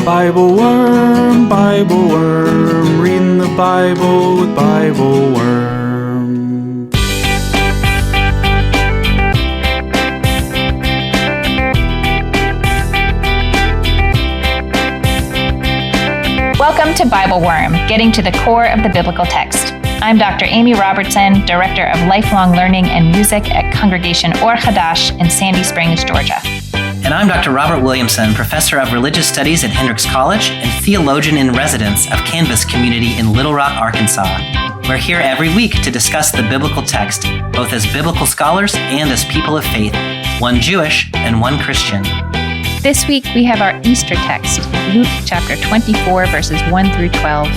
Bible worm, reading the Bible with Bible Worm. Welcome to Bible Worm, getting to the core of the biblical text. I'm Dr. Amy Robertson, Director of Lifelong Learning and Music at Congregation Or Hadash in Sandy Springs, Georgia. And I'm Dr. Robert Williamson, Professor of Religious Studies at Hendrix College and Theologian in Residence of Canvas Community in Little Rock, Arkansas. We're here every week to discuss the biblical text, both as biblical scholars and as people of faith, one Jewish and one Christian. This week we have our Easter text, Luke chapter 24, verses 1 through 12,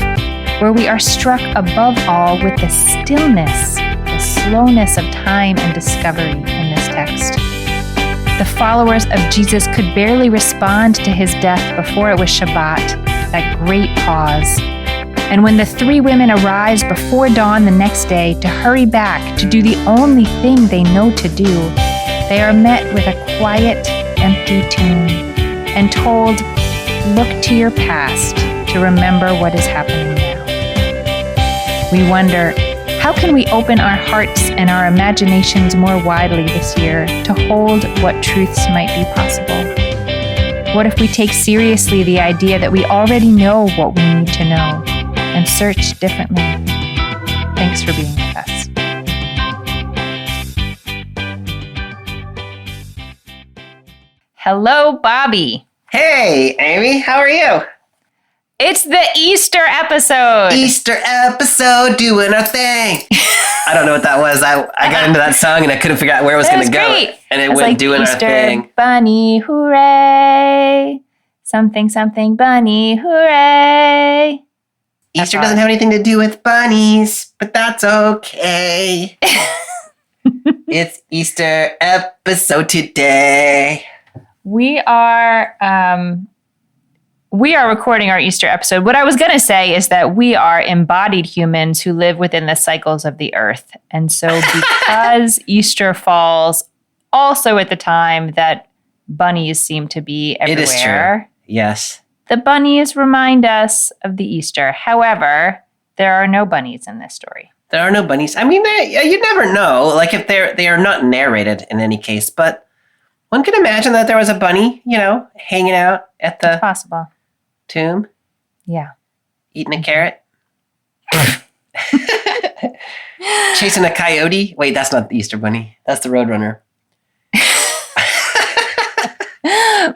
where we are struck above all with the stillness, the slowness of time and discovery in this text. The followers of Jesus could barely respond to his death before it was Shabbat, that great pause. And when the three women arise before dawn the next day to hurry back to do the only thing they know to do, they are met with a quiet, empty tomb and told, "Look to your past to remember what is happening now." We wonder, how can we open our hearts and our imaginations more widely this year to hold what truths might be possible? What if we take seriously the idea that we already know what we need to know and search differently? Thanks for being with us. Hello, Bobby. Hey, Amy, how are you? It's the Easter episode. Easter episode, doing our thing. I don't know what that was. I got into that song and I couldn't figure out where it was going to go. Great. And it went like, doing Easter our thing. Bunny, hooray. Something, something, bunny, hooray. Easter doesn't have anything to do with bunnies, but that's okay. It's Easter episode today. We are recording our Easter episode. What I was going to say is that we are embodied humans who live within the cycles of the earth. And so because Easter falls also at the time that bunnies seem to be everywhere. It is true. Yes. The bunnies remind us of the Easter. However, there are no bunnies in this story. There are no bunnies. I mean, you never know, like if they are not narrated in any case, but one could imagine that there was a bunny, hanging out at the possible tomb. Yeah. Eating a carrot. Chasing a coyote. Wait, that's not the Easter bunny. That's the Roadrunner.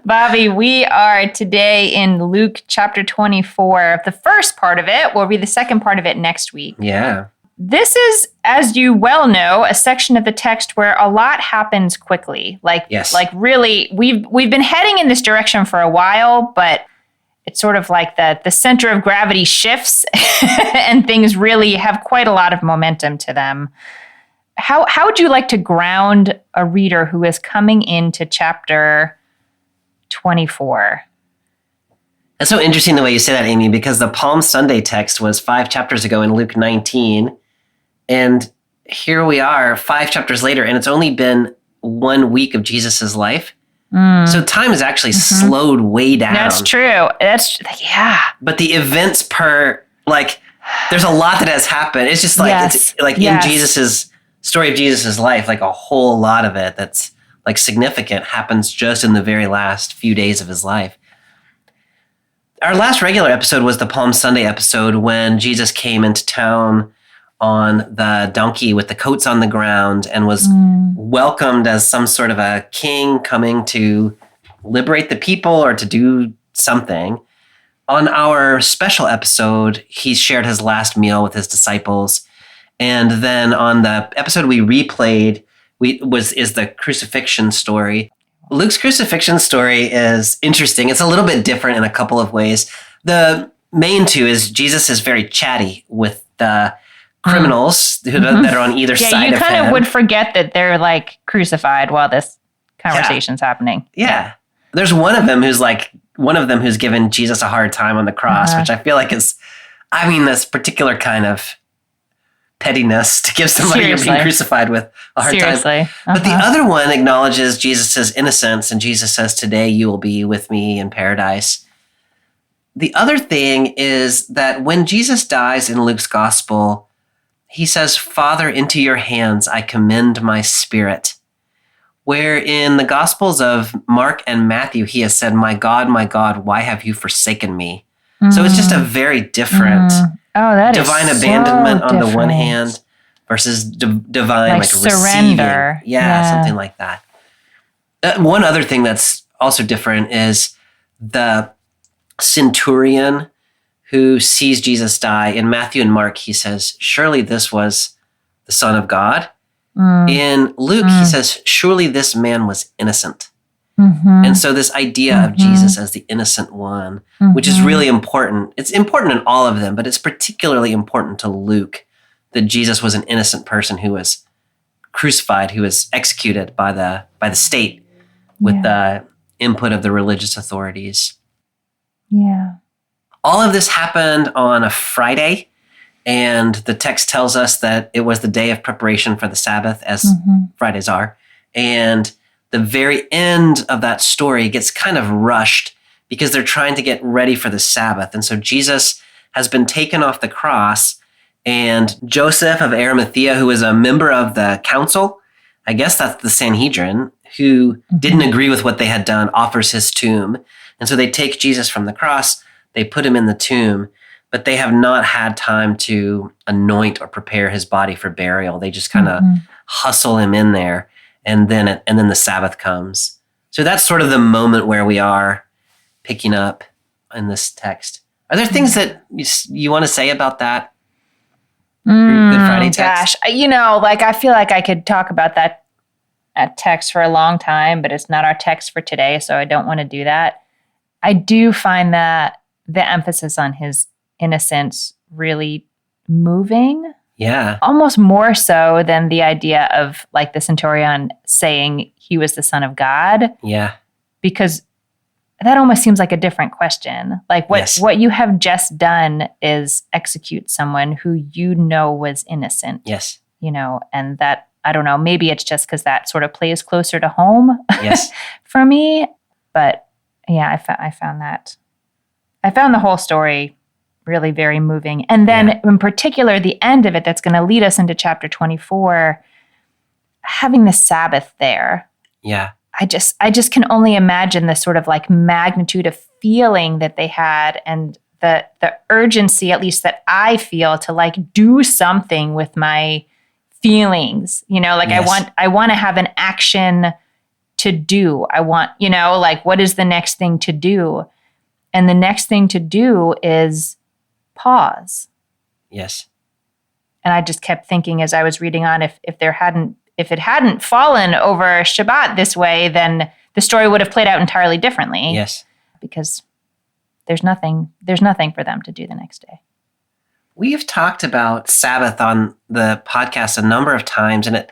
Bobby, we are today in Luke chapter 24. The first part of it, we'll read the second part of it next week. Yeah. This is, as you well know, a section of the text where a lot happens quickly. Like really, we've been heading in this direction for a while, but it's sort of like the center of gravity shifts and things really have quite a lot of momentum to them. How would you like to ground a reader who is coming into chapter 24? That's so interesting the way you say that, Amy, because the Palm Sunday text was 5 chapters ago in Luke 19. And here we are 5 chapters later, and it's only been 1 week of Jesus's life. So time has actually slowed way down. That's true. Yeah. But the events there's a lot that has happened. It's just like in Jesus's story of Jesus's life, like a whole lot of it that's like significant happens just in the very last few days of his life. Our last regular episode was the Palm Sunday episode when Jesus came into town on the donkey with the coats on the ground and was welcomed as some sort of a king coming to liberate the people or to do something. On our special episode, he shared his last meal with his disciples. And then on the episode we replayed is the crucifixion story. Luke's crucifixion story is interesting. It's a little bit different in a couple of ways. The main two is Jesus is very chatty with the criminals that are on either side of him. Yeah, you kind of would forget that they're like crucified while this conversation's happening. Yeah. There's one of them who's given Jesus a hard time on the cross, which I feel like is, this particular kind of pettiness to give somebody you're being crucified with a hard time. But the other one acknowledges Jesus' innocence, and Jesus says, "Today you will be with me in paradise." the other thing is that when Jesus dies in Luke's gospel, he says, "Father, into your hands I commend my spirit." Where in the gospels of Mark and Matthew, he has said, my God, why have you forsaken me?" So it's just a very different divine abandonment on the one hand versus divine like surrender. Receiving. Yeah, something like that. One other thing that's also different is the centurion who sees Jesus die. In Matthew and Mark, he says, "Surely this was the Son of God." In Luke, he says, "Surely this man was innocent." And so this idea of Jesus as the innocent one, which is really important. It's important in all of them, but it's particularly important to Luke that Jesus was an innocent person who was crucified, who was executed by the state with the input of the religious authorities. Yeah. All of this happened on a Friday, and the text tells us that it was the day of preparation for the Sabbath, as Fridays are. And the very end of that story gets kind of rushed because they're trying to get ready for the Sabbath. And so Jesus has been taken off the cross, and Joseph of Arimathea, who is a member of the council, I guess that's the Sanhedrin, who didn't agree with what they had done, offers his tomb. And so they take Jesus from the cross, they put him in the tomb, but they have not had time to anoint or prepare his body for burial. They just kind of hustle him in there, and then the Sabbath comes. So that's sort of the moment where we are picking up in this text. Are there things that you want to say about that Good Friday text? Gosh, I feel like I could talk about that text for a long time, but it's not our text for today, so I don't want to do that. I do find that the emphasis on his innocence really moving. Yeah. Almost more so than the idea of like the centurion saying he was the Son of God. Yeah. Because that almost seems like a different question. Like what you have just done is execute someone who was innocent. Yes. And that, I don't know, maybe it's just because that sort of plays closer to home for me. But yeah, I found the whole story really very moving. And then in particular, the end of it that's going to lead us into chapter 24, having the Sabbath there. Yeah. I just can only imagine the sort of like magnitude of feeling that they had and the urgency, at least that I feel, to like do something with my feelings. I want to have an action to do. I want, what is the next thing to do? And the next thing to do is pause. Yes. And I just kept thinking as I was reading on, if it hadn't fallen over Shabbat this way, then the story would have played out entirely differently. Yes. Because there's nothing for them to do the next day. We've talked about Sabbath on the podcast a number of times, and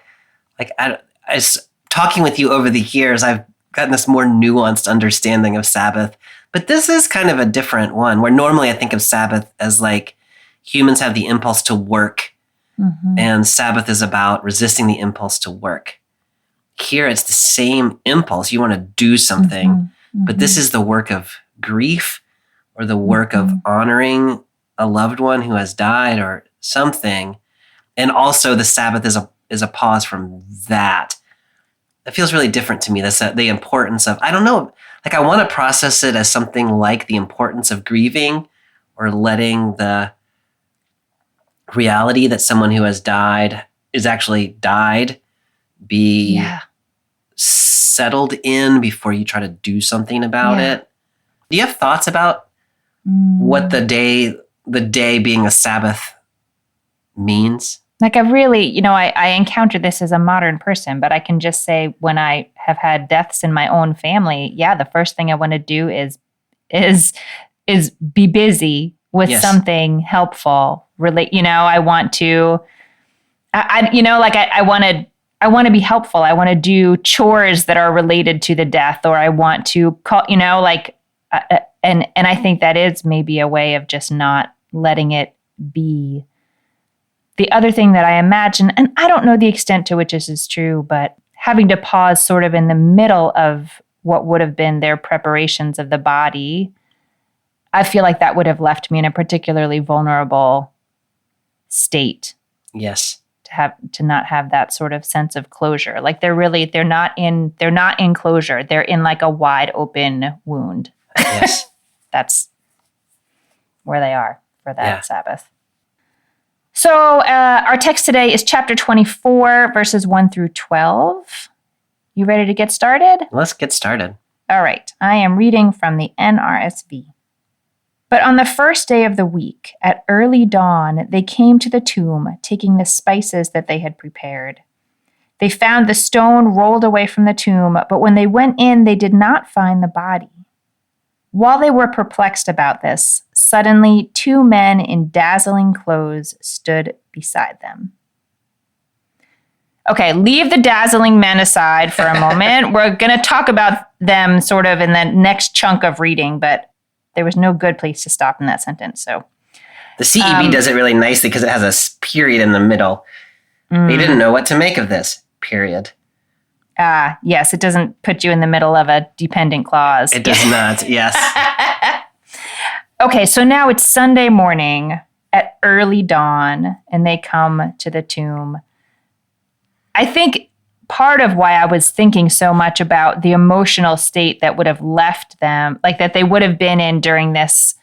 as talking with you over the years, I've gotten this more nuanced understanding of Sabbath. But this is kind of a different one, where normally I think of Sabbath as like humans have the impulse to work, and Sabbath is about resisting the impulse to work. Here it's the same impulse. You want to do something, but this is the work of grief or the work of honoring a loved one who has died or something. And also the Sabbath is a pause from that. That feels really different to me. That's the importance of, I don't know, like I want to process it as something like the importance of grieving or letting the reality that someone who has died is actually died be settled in before you try to do something about it. Do you have thoughts about what the day being a Sabbath means? Like I really, I encounter this as a modern person, but I can just say when I have had deaths in my own family, the first thing I want to do is be busy with something helpful. I want to, I want to be helpful. I want to do chores that are related to the death, or I want to call, and I think that is maybe a way of just not letting it be. The other thing that I imagine, and I don't know the extent to which this is true, but having to pause sort of in the middle of what would have been their preparations of the body, I feel like that would have left me in a particularly vulnerable state. Yes. To not have that sort of sense of closure. Like they're not in closure. They're in like a wide open wound. Yes. That's where they are for that Sabbath. So our text today is chapter 24, verses 1 through 12. You ready to get started? Let's get started. All right. I am reading from the NRSV. But on the first day of the week, at early dawn, they came to the tomb, taking the spices that they had prepared. They found the stone rolled away from the tomb, but when they went in, they did not find the body. While they were perplexed about this, suddenly 2 men in dazzling clothes stood beside them. Okay, leave the dazzling men aside for a moment. We're going to talk about them sort of in the next chunk of reading, but there was no good place to stop in that sentence. So the CEB does it really nicely because it has a period in the middle. They didn't know what to make of this, period. Yes, it doesn't put you in the middle of a dependent clause. It does not, yes. Okay, so now it's Sunday morning at early dawn, and they come to the tomb. I think part of why I was thinking so much about the emotional state that would have left them, like that they would have been in during this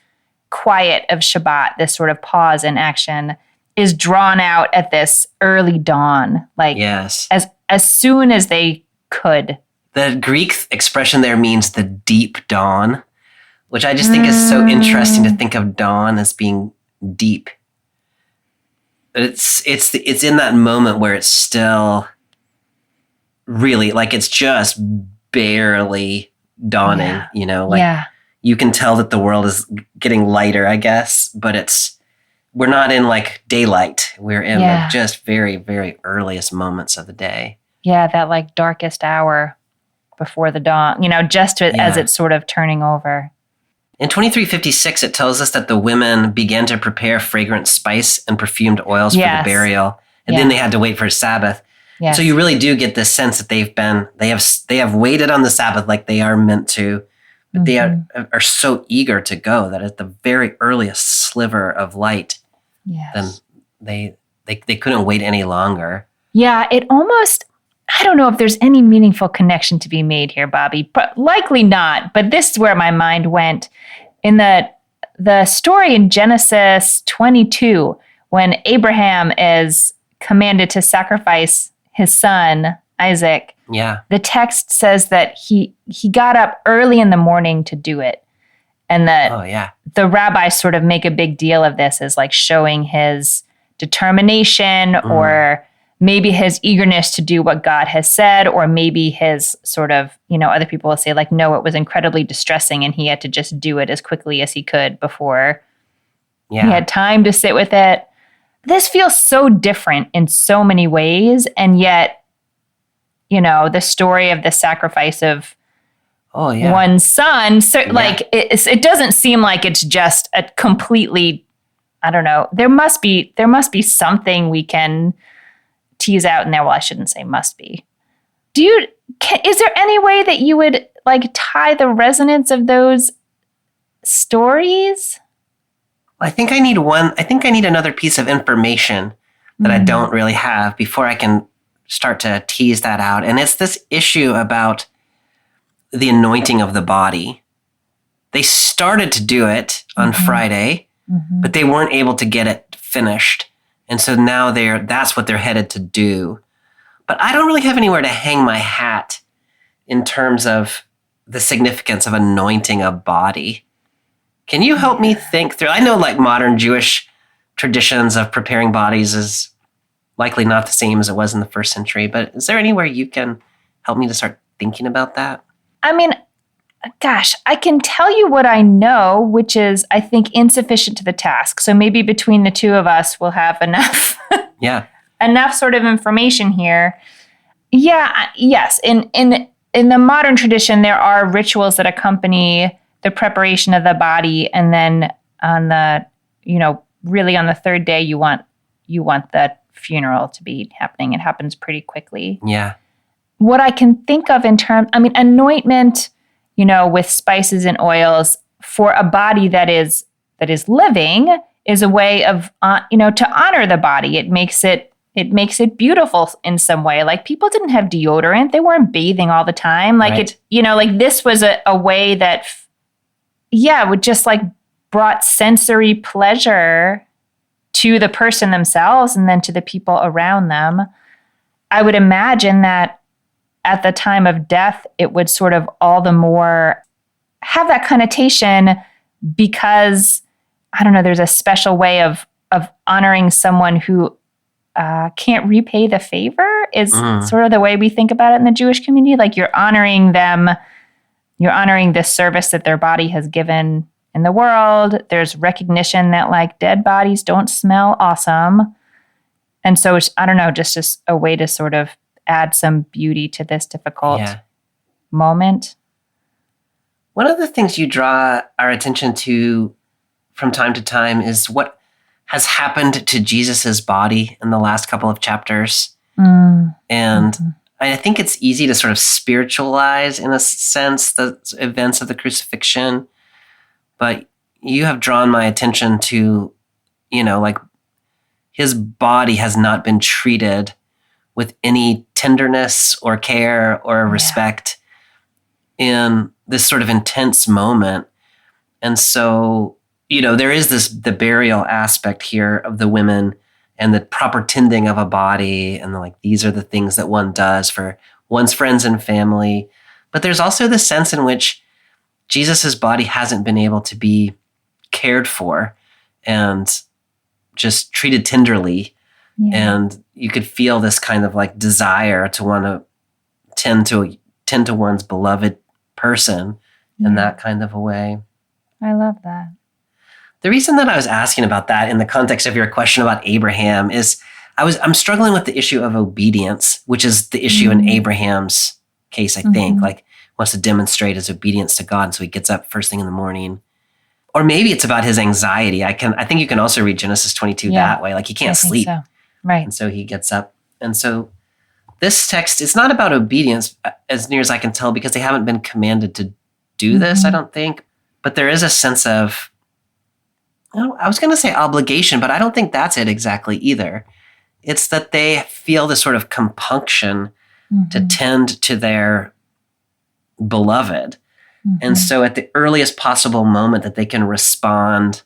quiet of Shabbat, this sort of pause in action, is drawn out at this early dawn, like yes. as soon as they could. The Greek expression there means the deep dawn, which I just think is so interesting to think of dawn as being deep. It's in that moment where it's still really like it's just barely dawning, you can tell that the world is getting lighter, I guess, but we're not in like daylight. We're in the just very, very earliest moments of the day. Yeah, that like darkest hour before the dawn, as it's sort of turning over. In 2356, it tells us that the women began to prepare fragrant spice and perfumed oils for the burial, and then they had to wait for Sabbath. Yes. So you really do get this sense that they have waited on the Sabbath like they are meant to, but they are so eager to go that at the very earliest sliver of light, then they couldn't wait any longer. Yeah, it almost, I don't know if there's any meaningful connection to be made here, Bobby, but likely not. But this is where my mind went. In the story in Genesis 22, when Abraham is commanded to sacrifice his son, Isaac, the text says that he got up early in the morning to do it. And that the rabbis sort of make a big deal of this as like showing his determination or maybe his eagerness to do what God has said, or maybe his sort of, other people will say like, no, it was incredibly distressing and he had to just do it as quickly as he could before he had time to sit with it. This feels so different in so many ways. And yet, the story of the sacrifice of one son, like it doesn't seem like it's just a completely, I don't know, there must be something we can tease out in there. Well, I shouldn't say must be. Is there any way that you would like tie the resonance of those stories? I think I need another piece of information that I don't really have before I can start to tease that out. And it's this issue about the anointing of the body. They started to do it on Friday, but they weren't able to get it finished. And so now that's what they're headed to do. But I don't really have anywhere to hang my hat in terms of the significance of anointing a body. Can you help me think through? I know like modern Jewish traditions of preparing bodies is likely not the same as it was in the first century, but is there anywhere you can help me to start thinking about that? I mean, gosh, I can tell you what I know, which is, I think, insufficient to the task. So maybe between the two of us, we'll have enough, enough sort of information here. Yeah, yes. In the modern tradition, there are rituals that accompany the preparation of the body, and then on the, really on the third day, you want the funeral to be happening. It happens pretty quickly. Yeah. What I can think of in terms, anointment, with spices and oils, for a body that is living is a way of, to honor the body. It makes it beautiful in some way. Like people didn't have deodorant. They weren't bathing all the time. Like right. This was a way that, would just like brought sensory pleasure to the person themselves and then to the people around them. I would imagine that at the time of death, it would sort of all the more have that connotation because, I don't know, there's a special way of honoring someone who can't repay the favor is sort of the way we think about it in the Jewish community. Like you're honoring them, you're honoring the service that their body has given in the world. There's recognition that like dead bodies don't smell awesome. And so it's, I don't know, just a way to sort of add some beauty to this difficult moment. One of the things you draw our attention to from time to time is what has happened to Jesus's body in the last couple of chapters. And I think it's easy to sort of spiritualize, in a sense, the events of the crucifixion. But you have drawn my attention to, like his body has not been treated with any tenderness or care or respect in this sort of intense moment. And so, there is the burial aspect here of the women and the proper tending of a body. And like, these are the things that one does for one's friends and family. But there's also the sense in which Jesus's body hasn't been able to be cared for and just treated tenderly. And you could feel this kind of like desire to want to tend to one's beloved person in that kind of a way. I love that. The reason that I was asking about that in the context of your question about Abraham is I'm struggling with the issue of obedience, which is the issue in Abraham's case, I think. Like, wants to demonstrate his obedience to God, and so he gets up first thing in the morning. Or maybe it's about his anxiety. I think you can also read Genesis 22 that way. Like, he can't sleep. So. Right. And so he gets up. And so this text is not about obedience, as near as I can tell, because they haven't been commanded to do this, I don't think. But there is a sense of, I was going to say obligation, but I don't think that's it exactly either. It's that they feel this sort of compunction to tend to their beloved. And so at the earliest possible moment that they can respond,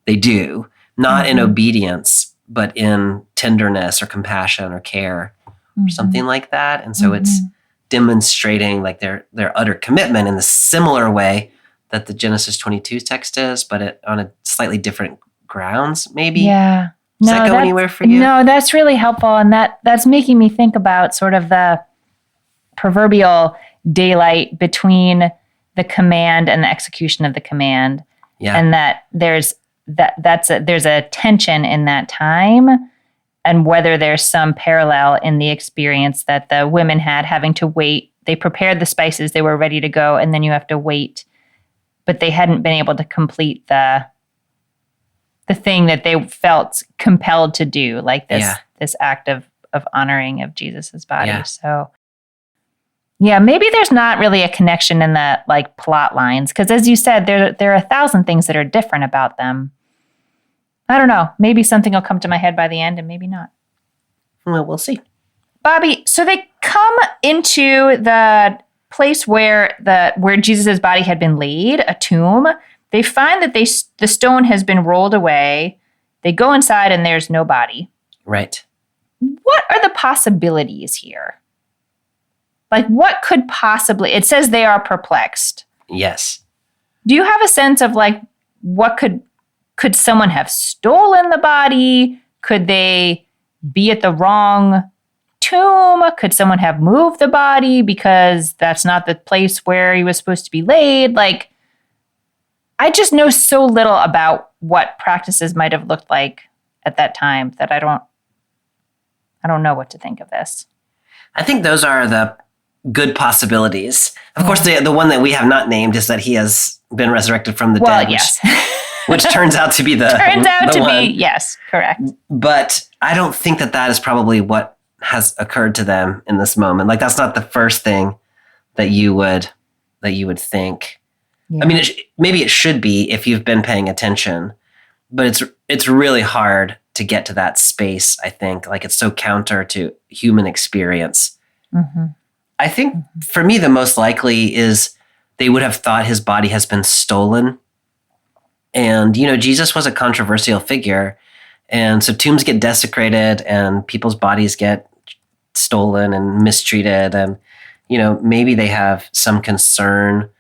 they do, not in obedience, but in tenderness or compassion or care or something like that. And so it's demonstrating like their utter commitment in the similar way that the Genesis 22 text is, but on a slightly different grounds, maybe. Yeah. Does that go anywhere for you? No, that's really helpful. And that's making me think about sort of the proverbial daylight between the command and the execution of the command. Yeah. And that there's a tension in that time, and whether there's some parallel in the experience that the women had having to wait. They prepared the spices, they were ready to go, and then you have to wait. But they hadn't been able to complete the thing that they felt compelled to do, like this act of honoring of Jesus's body. Yeah. So maybe there's not really a connection in the like plot lines, because as you said, there are 1,000 things that are different about them. I don't know. Maybe something will come to my head by the end, and maybe not. Well, we'll see. Bobby, so they come into the place where Jesus's body had been laid, a tomb. They find that the stone has been rolled away. They go inside and there's no body. Right. What are the possibilities here? Like, what could possibly... It says they are perplexed. Yes. Do you have a sense of, like, what could someone have stolen the body? Could they be at the wrong tomb? Could someone have moved the body because that's not the place where he was supposed to be laid? Like, I just know so little about what practices might have looked like at that time that I don't know what to think of this. I think those are the good possibilities. Of course, the one that we have not named is that he has been resurrected from the dead. Yes. Which turns out to be the one. Yes, correct. But I don't think that is probably what has occurred to them in this moment. Like, that's not the first thing that you would think. I mean, maybe it should be if you've been paying attention, but it's really hard to get to that space, I think. Like, it's so counter to human experience. Mm-hmm. I think for me, the most likely is they would have thought his body has been stolen. And, Jesus was a controversial figure. And so tombs get desecrated and people's bodies get stolen and mistreated. And, maybe they have some concern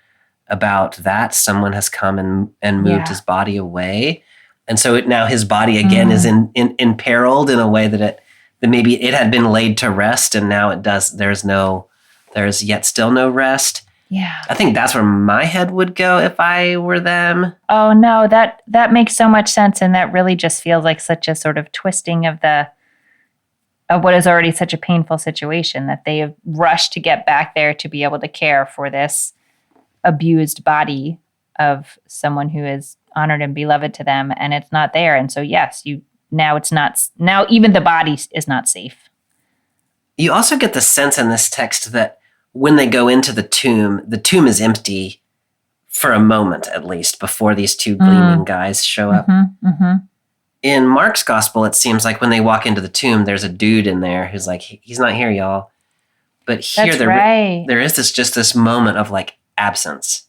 about that. Someone has come and moved his body away. And so now his body again is imperiled in a way that maybe it had been laid to rest, and now it does. There's yet still no rest. Yeah. I think that's where my head would go if I were them. Oh no, that makes so much sense, and that really just feels like such a sort of twisting of what is already such a painful situation, that they have rushed to get back there to be able to care for this abused body of someone who is honored and beloved to them, and it's not there. And so yes, now even the body is not safe. You also get the sense in this text that when they go into the tomb is empty for a moment, at least, before these two gleaming guys show up. In Mark's gospel, it seems like when they walk into the tomb, there's a dude in there who's like, he's not here, y'all. But here, there is this moment of like absence.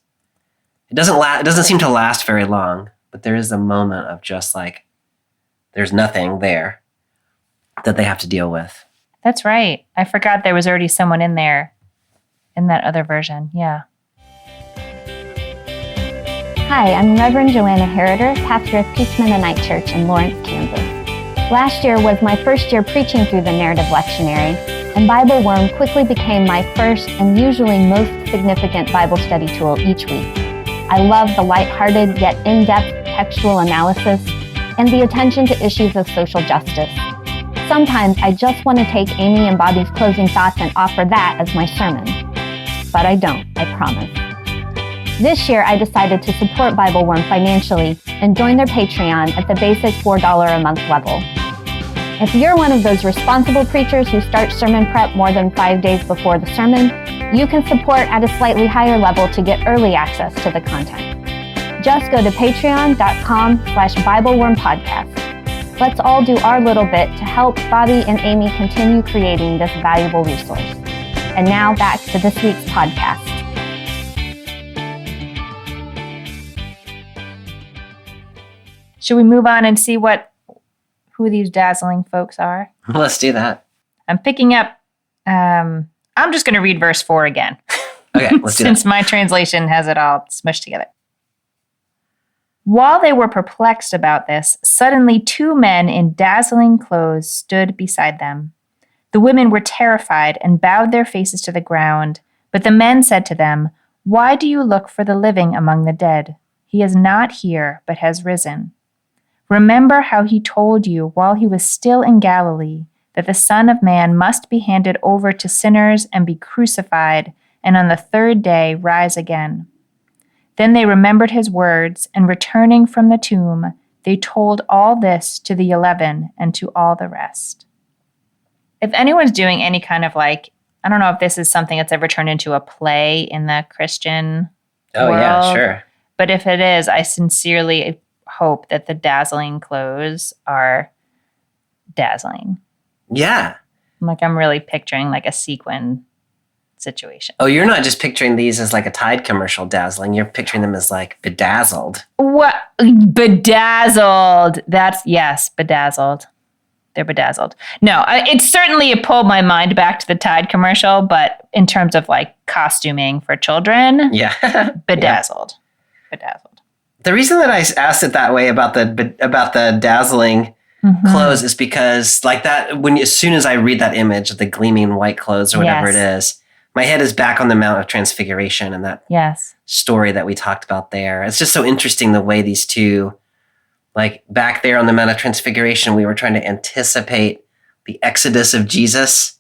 It doesn't seem to last very long, but there is a moment of just like, there's nothing there that they have to deal with. That's right. I forgot there was already someone in there in that other version. Yeah. Hi, I'm Reverend Joanna Heriter, pastor of Peace Mennonite Church in Lawrence, Kansas. Last year was my first year preaching through the narrative lectionary, and Bible Worm quickly became my first and usually most significant Bible study tool each week. I love the lighthearted yet in-depth textual analysis and the attention to issues of social justice. Sometimes I just want to take Amy and Bobby's closing thoughts and offer that as my sermon. But I don't, I promise. This year, I decided to support Bible Worm financially and join their Patreon at the basic $4 a month level. If you're one of those responsible preachers who start sermon prep more than 5 days before the sermon, you can support at a slightly higher level to get early access to the content. Just go to patreon.com/BibleWormPodcast. Let's all do our little bit to help Bobby and Amy continue creating this valuable resource. And now back to this week's podcast. Should we move on and see who these dazzling folks are? Let's do that. I'm picking up, I'm just going to read verse 4 again. Okay, let's do that. Since my translation has it all smushed together. While they were perplexed about this, suddenly 2 men in dazzling clothes stood beside them. The women were terrified and bowed their faces to the ground. But the men said to them, "Why do you look for the living among the dead? He is not here, but has risen. Remember how he told you while he was still in Galilee that the Son of Man must be handed over to sinners and be crucified, and on the 3rd day rise again." Then they remembered his words, and returning from the tomb, they told all this to the 11 and to all the rest. If anyone's doing any kind of I don't know if this is something that's ever turned into a play in the Christian world. Yeah, sure. But if it is, I sincerely hope that the dazzling clothes are dazzling. Yeah. I'm really picturing a sequin situation. Oh, you're not just picturing these as a Tide commercial dazzling. You're picturing them as bedazzled. What? Bedazzled. Yes, bedazzled. They're bedazzled. No, it certainly pulled my mind back to the Tide commercial, but in terms of costuming for children, yeah, bedazzled. Yeah. Bedazzled. The reason that I asked it that way about the dazzling clothes is because that as soon as I read that image of the gleaming white clothes or whatever it is, my head is back on the Mount of Transfiguration and that story that we talked about there. It's just so interesting the way these two, back there on the Mount of Transfiguration, we were trying to anticipate the exodus of Jesus.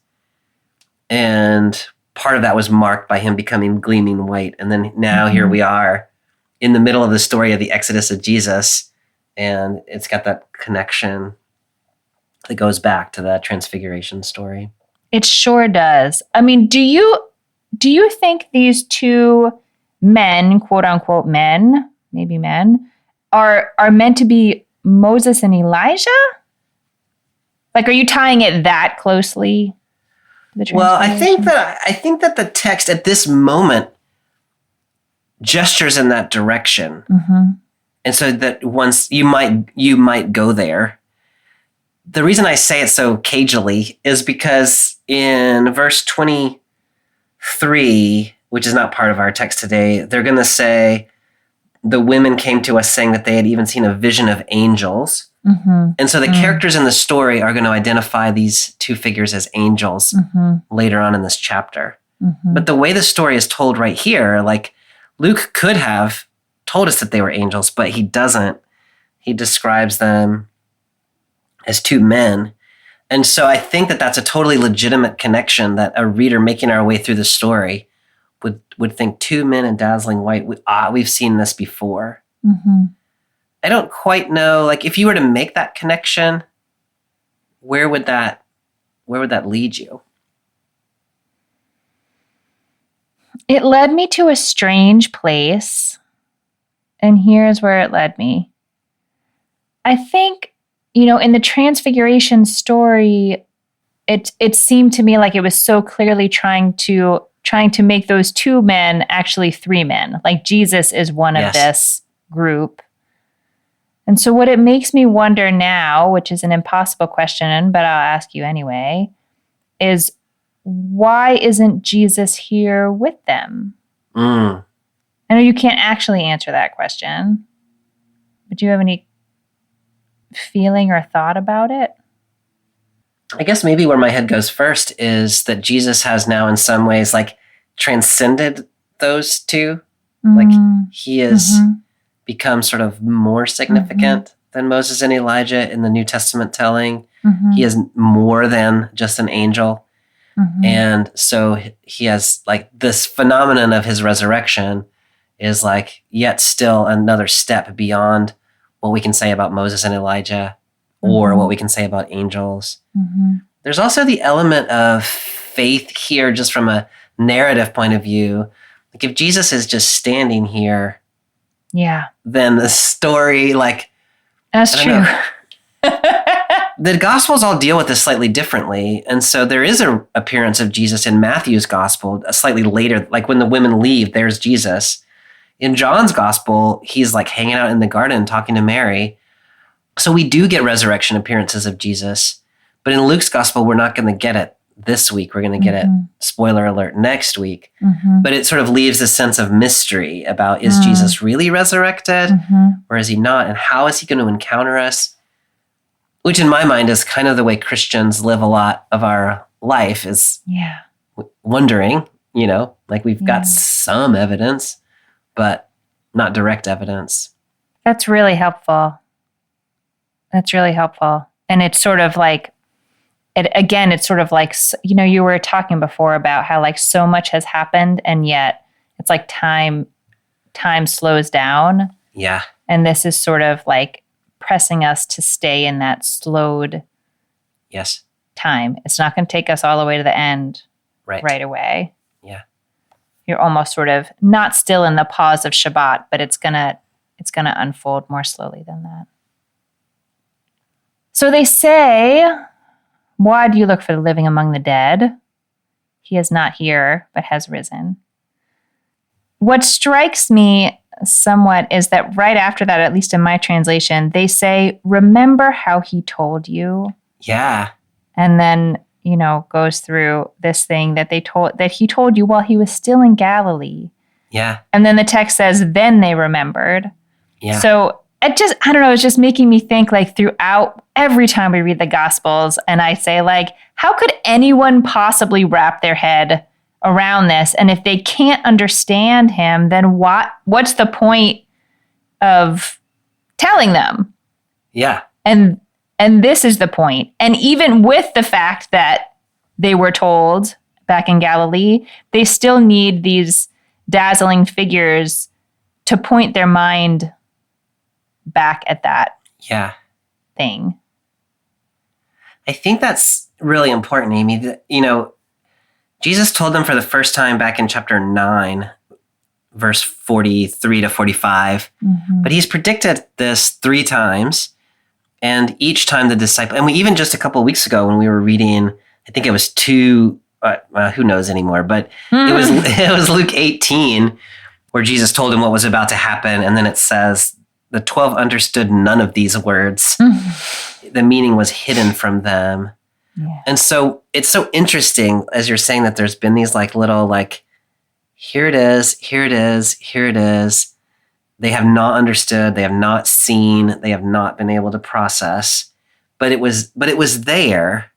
And part of that was marked by him becoming gleaming white. And then now here we are in the middle of the story of the exodus of Jesus. And it's got that connection that goes back to the Transfiguration story. It sure does. I mean, do you think these two men, quote unquote men, maybe men, are meant to be Moses and Elijah? Like, are you tying it that closely to the Well, Transfiguration? I think that the text at this moment gestures in that direction. Mm-hmm. And so that once you might go there. The reason I say it so cagily is because in verse 23, which is not part of our text today, they're going to say, the women came to us saying that they had even seen a vision of angels. Mm-hmm. And so the characters in the story are going to identify these two figures as angels later on in this chapter. Mm-hmm. But the way the story is told right here, like Luke could have told us that they were angels, but he doesn't. He describes them as two men. And so I think that that's a totally legitimate connection that a reader making our way through the story would think two men in dazzling white. We've seen this before. Mm-hmm. I don't quite know, like if you were to make that connection, where would that lead you? It led me to a strange place, and here's where it led me. I think, in the Transfiguration story, it seemed to me like it was so clearly trying to make those two men actually three men. Like Jesus is one of this group. And so what it makes me wonder now, which is an impossible question, but I'll ask you anyway, is why isn't Jesus here with them? I know you can't actually answer that question, but do you have any feeling or thought about it? I guess maybe where my head goes first is that Jesus has now in some ways like transcended those two. Like he has become sort of more significant than Moses and Elijah in the New Testament telling. He is more than just an angel. And so he has like this phenomenon of his resurrection is like yet still another step beyond what we can say about Moses and Elijah or what we can say about angels. There's also the element of faith here just from a narrative point of view. Like if Jesus is just standing here, then the story, like, that's true. The Gospels all deal with this slightly differently. And so there is an appearance of Jesus in Matthew's Gospel slightly later, like when the women leave, there's Jesus. In John's Gospel, he's like hanging out in the garden talking to Mary. So we do get resurrection appearances of Jesus. But in Luke's Gospel, we're not going to get it this week. We're going to get it, spoiler alert, next week. But it sort of leaves a sense of mystery about, is Jesus really resurrected or is he not? And how is he going to encounter us? Which in my mind is kind of the way Christians live a lot of our life, is wondering, like we've got some evidence, but not direct evidence. That's really helpful. And it's sort of like, it's sort of like, you were talking before about how like so much has happened and yet it's like time slows down. Yeah. And this is sort of like pressing us to stay in that slowed time. It's not going to take us all the way to the end right away. Yeah. You're almost sort of not still in the pause of Shabbat, but it's going to unfold more slowly than that. So they say, why do you look for the living among the dead? He is not here, but has risen. What strikes me somewhat is that right after that, at least in my translation, they say, remember how he told you? Yeah. And then, goes through this thing that he told you while he was still in Galilee. Yeah. And then the text says, then they remembered. Yeah. So I don't know, it's just making me think like throughout every time we read the Gospels and I say like, how could anyone possibly wrap their head around this? And if they can't understand him, then what's the point of telling them? Yeah. And this is the point. And even with the fact that they were told back in Galilee, they still need these dazzling figures to point their mind back at that thing. I think that's really important, Amy. That, Jesus told them for the first time back in chapter 9, verse 43 to 45. But he's predicted this 3 times. And each time the disciple, and we even just a couple of weeks ago when we were reading, I think it was 2, who knows anymore, but it was Luke 18 where Jesus told him what was about to happen. And then it says, the 12 understood none of these words. The meaning was hidden from them. Yeah. And so it's so interesting as you're saying that there's been these like little like, here it is, here it is, here it is. They have not understood, they have not seen, they have not been able to process, but it was there.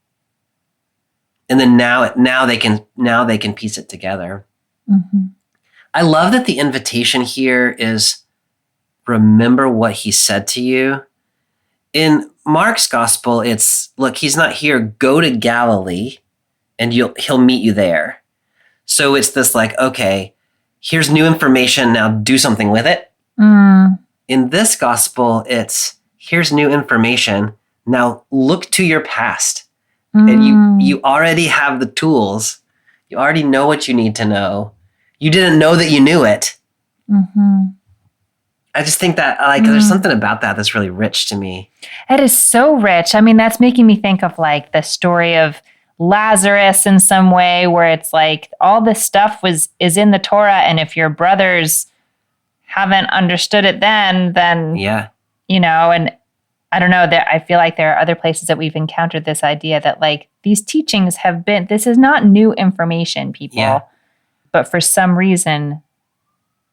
And then now they can piece it together. I love that the invitation here is remember what he said to you. In Mark's gospel, it's, look, he's not here, go to Galilee and he'll meet you there. So it's this like, okay, here's new information, now do something with it. In this gospel, it's, here's new information, now look to your past. And you already have the tools. You already know what you need to know. You didn't know that you knew it. I just think that there's something about that that's really rich to me. It is so rich. I mean, that's making me think of like the story of Lazarus in some way, where it's like all this stuff is in the Torah, and if your brothers haven't understood it then yeah, you know, and I don't know, that I feel like there are other places that we've encountered this idea that like these teachings have been, this is not new information, people, but for some reason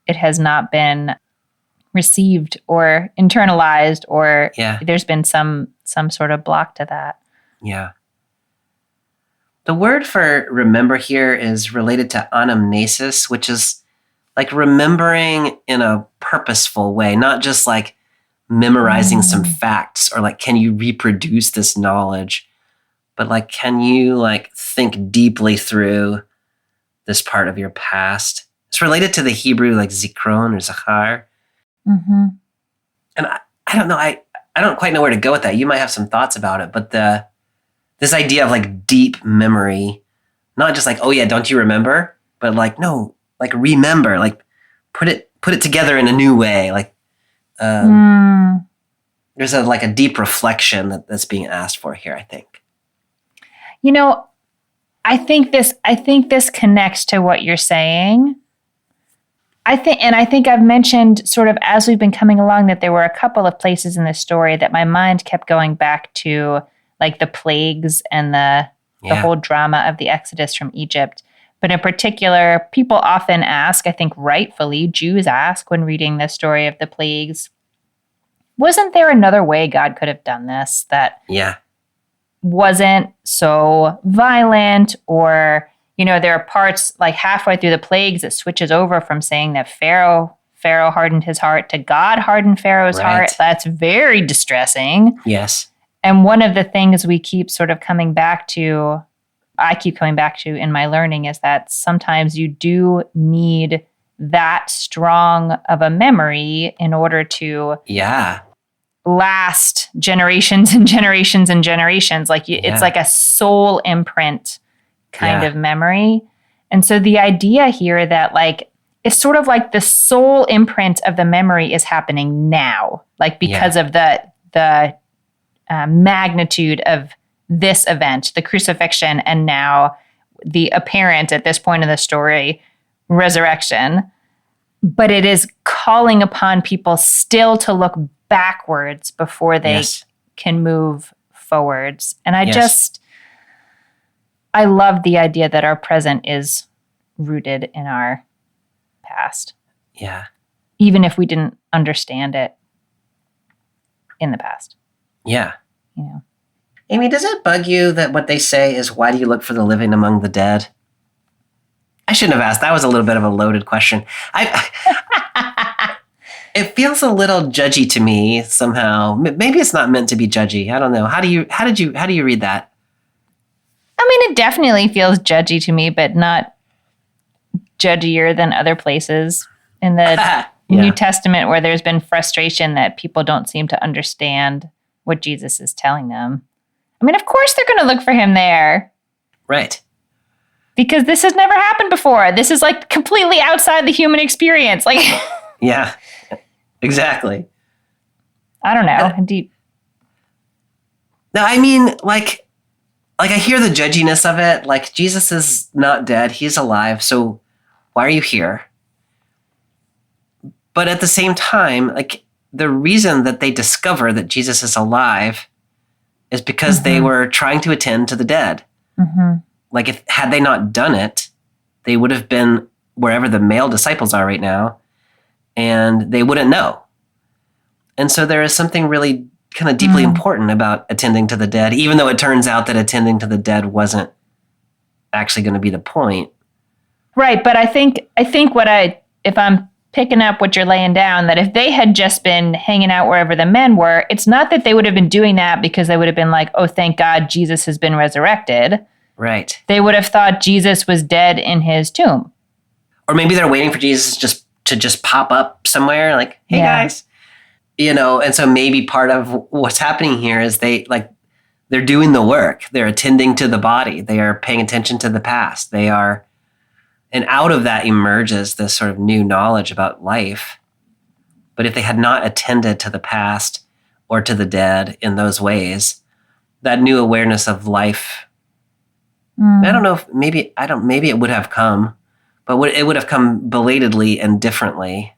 it has not been received or internalized, or there's been some sort of block to that. Yeah. The word for remember here is related to anamnesis, which is like remembering in a purposeful way, not just like memorizing some facts or like, can you reproduce this knowledge? But like, can you like think deeply through this part of your past? It's related to the Hebrew like zikron or zachar. And I don't know, I don't quite know where to go with that. You might have some thoughts about it, but this idea of like deep memory, not just like, oh yeah, don't you remember? But like, no, like remember, like put it together in a new way. Like there's a deep reflection that's being asked for here, I think. You know, I think this connects to what you're saying. I think I've mentioned sort of as we've been coming along that there were a couple of places in this story that my mind kept going back to, like the plagues and the whole drama of the Exodus from Egypt. But in particular, people often ask, I think rightfully, Jews ask when reading the story of the plagues, wasn't there another way God could have done this that wasn't so violent? Or, you know, there are parts like halfway through the plagues that switches over from saying that Pharaoh hardened his heart to God hardened Pharaoh's heart. That's very distressing. Yes. And one of the things we keep sort of coming back to, I keep coming back to in my learning, is that sometimes you do need that strong of a memory in order to last generations and generations and generations. Like it's like a soul imprint kind of memory. And so the idea here that like, it's sort of like the soul imprint of the memory is happening now, like because of the magnitude of this event, the crucifixion, and now the apparent at this point in the story, resurrection. But it is calling upon people still to look backwards before they can move forwards. And I love the idea that our present is rooted in our past. Yeah. Even if we didn't understand it in the past. Yeah. You know. Amy, does it bug you that what they say is, why do you look for the living among the dead? I shouldn't have asked. That was a little bit of a loaded question. It feels a little judgy to me somehow. Maybe it's not meant to be judgy. I don't know. How do you read that? I mean, it definitely feels judgy to me, but not judgier than other places in the New Testament where there's been frustration that people don't seem to understand what Jesus is telling them. I mean, of course they're going to look for him there. Right. Because this has never happened before. This is like completely outside the human experience. Like, yeah, exactly. I don't know. No, I mean, like I hear the judginess of it. Like, Jesus is not dead. He's alive. So why are you here? But at the same time, like, the reason that they discover that Jesus is alive is because they were trying to attend to the dead. Mm-hmm. Like, had they not done it, they would have been wherever the male disciples are right now, and they wouldn't know. And so there is something really kind of deeply important about attending to the dead, even though it turns out that attending to the dead wasn't actually going to be the point. Right, but I think if I'm picking up what you're laying down, that if they had just been hanging out wherever the men were, it's not that they would have been doing that because they would have been like, oh, thank God Jesus has been resurrected. Right. They would have thought Jesus was dead in his tomb. Or maybe they're waiting for Jesus to just pop up somewhere, like, hey, guys. And so maybe part of what's happening here is they're doing the work. They're attending to the body. They are paying attention to the past. And out of that emerges this sort of new knowledge about life. But if they had not attended to the past or to the dead in those ways, that new awareness of life, I don't know if maybe it would have come, but it would have come belatedly and differently.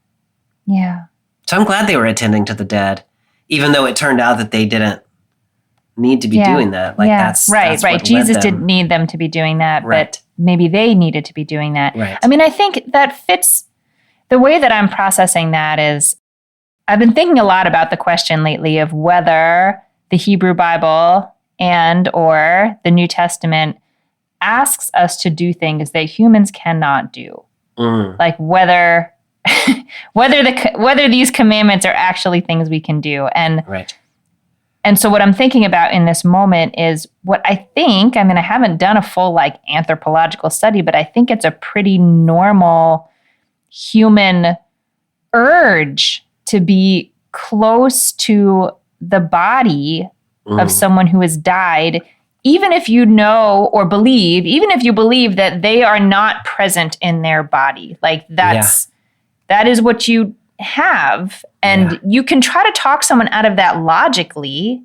Yeah. So I'm glad they were attending to the dead, even though it turned out that they didn't need to be doing that. Like that's right. Jesus didn't need them to be doing that, but maybe they needed to be doing that. Right. I mean, I think that fits the way that I'm processing that is I've been thinking a lot about the question lately of whether the Hebrew Bible and or the New Testament asks us to do things that humans cannot do. Like whether these commandments are actually things we can do. And so what I'm thinking about in this moment is what I haven't done a full like anthropological study, but I think it's a pretty normal human urge to be close to the body of someone who has died, even if you know or believe, even if you believe that they are not present in their body. Like that is what you have. And you can try to talk someone out of that logically,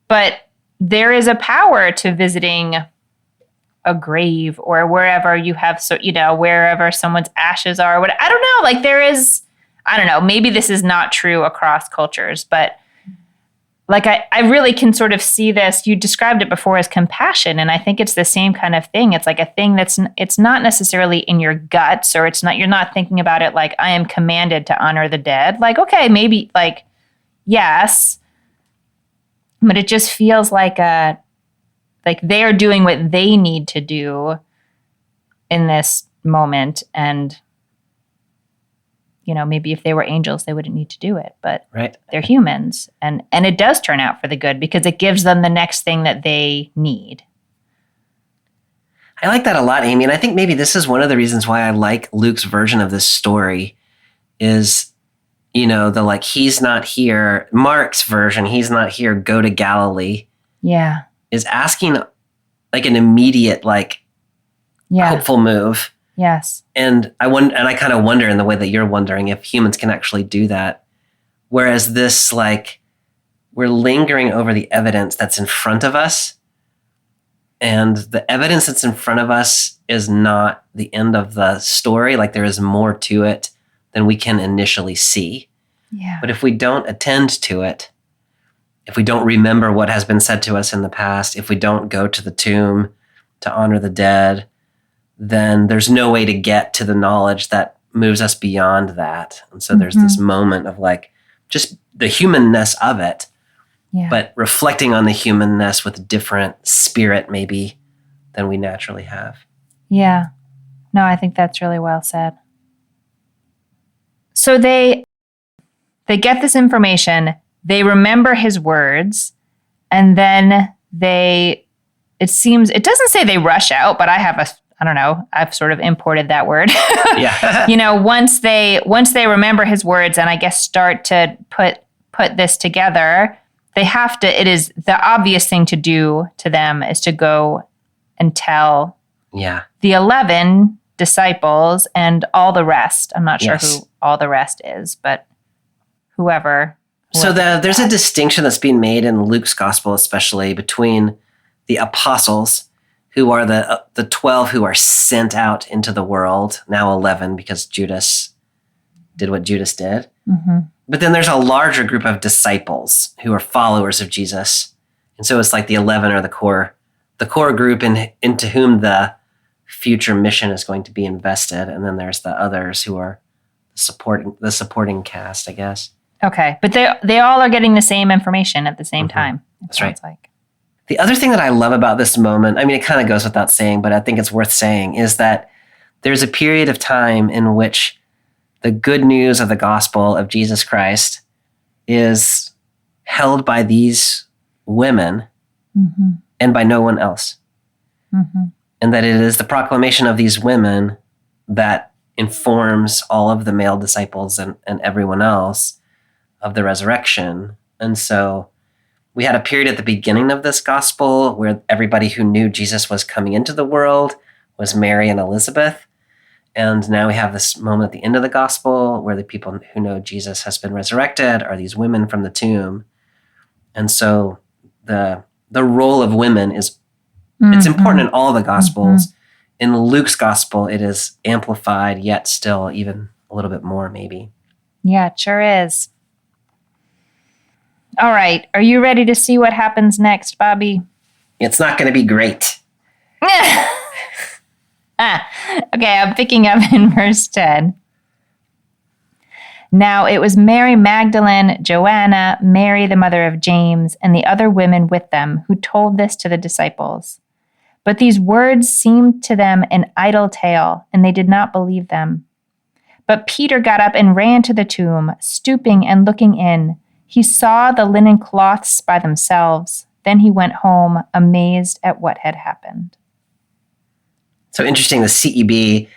but there is a power to visiting a grave or wherever you have, wherever someone's ashes are. I don't know, like there is, I don't know, maybe this is not true across cultures, but like I really can sort of see this. You described it before as compassion, and I think it's the same kind of thing. It's like a thing it's not necessarily in your guts, or you're not thinking about it like I am commanded to honor the dead. Like, okay, maybe like, yes, but it just feels like they are doing what they need to do in this moment, and maybe if they were angels, they wouldn't need to do it, but they're humans. And it does turn out for the good because it gives them the next thing that they need. I like that a lot, Amy. And I think maybe this is one of the reasons why I like Luke's version of this story is, the like, he's not here. Mark's version, he's not here, go to Galilee. Yeah. Is asking like an immediate, hopeful move. Yes. And I kind of wonder in the way that you're wondering if humans can actually do that. Whereas this, we're lingering over the evidence that's in front of us. And the evidence that's in front of us is not the end of the story. Like there is more to it than we can initially see. Yeah. But if we don't attend to it, if we don't remember what has been said to us in the past, if we don't go to the tomb to honor the dead, then there's no way to get to the knowledge that moves us beyond that. And so there's this moment of just the humanness of it, but reflecting on the humanness with a different spirit maybe than we naturally have. Yeah. No, I think that's really well said. So they get this information, they remember his words, and then it doesn't say they rush out, but I've sort of imported that word. Yeah. Once they remember his words and I guess start to put this together, it is the obvious thing to do to them is to go and tell Yeah. The 11 disciples and all the rest. I'm not sure Yes. who all the rest is, but whoever. So there's a distinction that's being made in Luke's gospel, especially between the apostles, who are the 12 who are sent out into the world, now 11 because Judas did what Judas did. Mm-hmm. But then there's a larger group of disciples who are followers of Jesus. And so it's like the 11 are the core group into whom the future mission is going to be invested. And then there's the others who are the supporting cast, I guess. Okay, but they all are getting the same information at the same time. That's right. Like. The other thing that I love about this moment, I mean, it kind of goes without saying, but I think it's worth saying, is that there's a period of time in which the good news of the gospel of Jesus Christ is held by these women and by no one else. Mm-hmm. And that it is the proclamation of these women that informs all of the male disciples and everyone else of the resurrection. And so we had a period at the beginning of this gospel where everybody who knew Jesus was coming into the world was Mary and Elizabeth. And now we have this moment at the end of the gospel where the people who know Jesus has been resurrected are these women from the tomb. And so the role of women is it's important in all the gospels. In Luke's gospel, it is amplified, yet still even a little bit more, maybe. Yeah, it sure is. All right. Are you ready to see what happens next, Bobby? It's not going to be great. Okay, I'm picking up in verse 10. Now it was Mary Magdalene, Joanna, Mary the mother of James, and the other women with them who told this to the disciples. But these words seemed to them an idle tale, and they did not believe them. But Peter got up and ran to the tomb, stooping and looking in. He saw the linen cloths by themselves. Then he went home, amazed at what had happened. So interesting, the CEB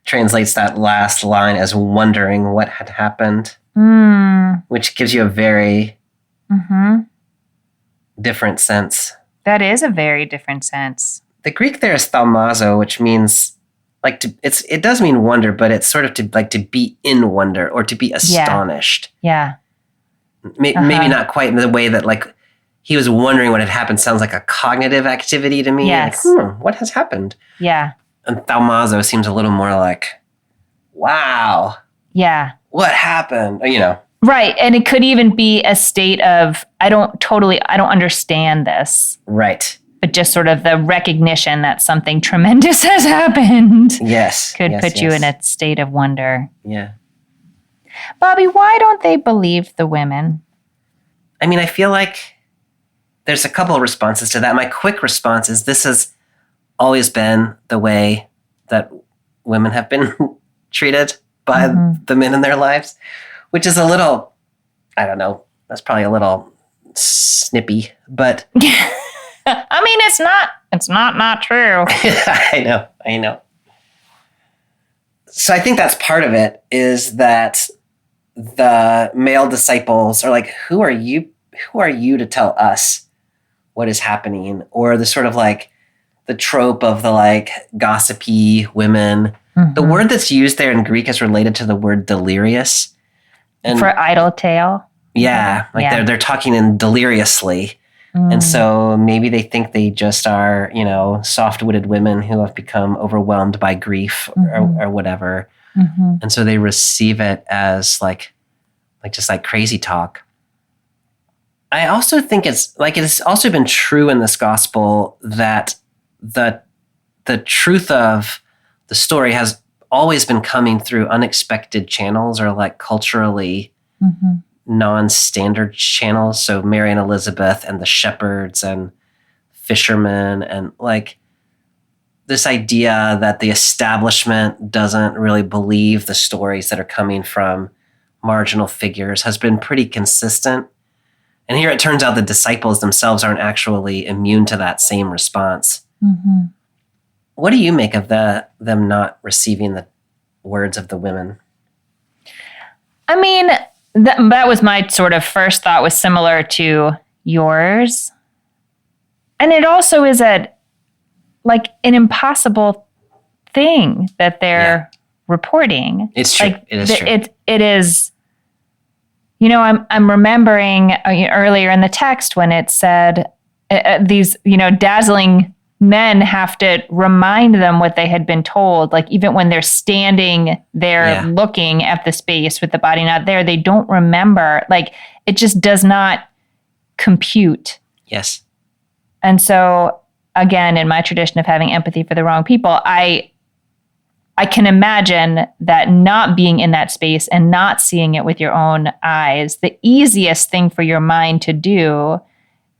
translates that last line as wondering what had happened, which gives you a very different sense. That is a very different sense. The Greek there is thaumazo, which means like it does mean wonder, but it's sort of to be in wonder or to be astonished. Yeah. Maybe not quite in the way that like he was wondering what had happened sounds like a cognitive activity to me. Yes. Like, what has happened? Yeah. And thaumazo seems a little more like, wow. Yeah. What happened? You know. Right. And it could even be a state of, I don't understand this. Right. But just sort of the recognition that something tremendous has happened. Yes. Could put you in a state of wonder. Yeah. Bobby, why don't they believe the women? I mean, I feel like there's a couple of responses to that. My quick response is this has always been the way that women have been treated by the men in their lives, which is a little, I don't know, that's probably a little snippy, but I mean, it's not true. I know. So I think that's part of it, is that the male disciples are like, who are you to tell us what is happening? Or the sort of like the trope of the like gossipy women. The word that's used there in Greek is related to the word delirious. And for idle tale? Yeah, they're talking in deliriously. And so maybe they think they just are, soft-witted women who have become overwhelmed by grief or whatever. And so they receive it as like just like crazy talk. I also think it has also been true in this gospel that the truth of the story has always been coming through unexpected channels or like culturally non-standard channels. So Mary and Elizabeth and the shepherds and fishermen, and like this idea that the establishment doesn't really believe the stories that are coming from marginal figures has been pretty consistent. And here it turns out the disciples themselves aren't actually immune to that same response. What do you make of them not receiving the words of the women? I mean, that was my sort of first thought, was similar to yours. And it also is an impossible thing that they're reporting. It's true. It is true. It is. I'm remembering earlier in the text when it said these, dazzling men have to remind them what they had been told. Like even when they're standing there looking at the space with the body not there, they don't remember. Like it just does not compute. Yes. And so again, in my tradition of having empathy for the wrong people, I can imagine that not being in that space and not seeing it with your own eyes, the easiest thing for your mind to do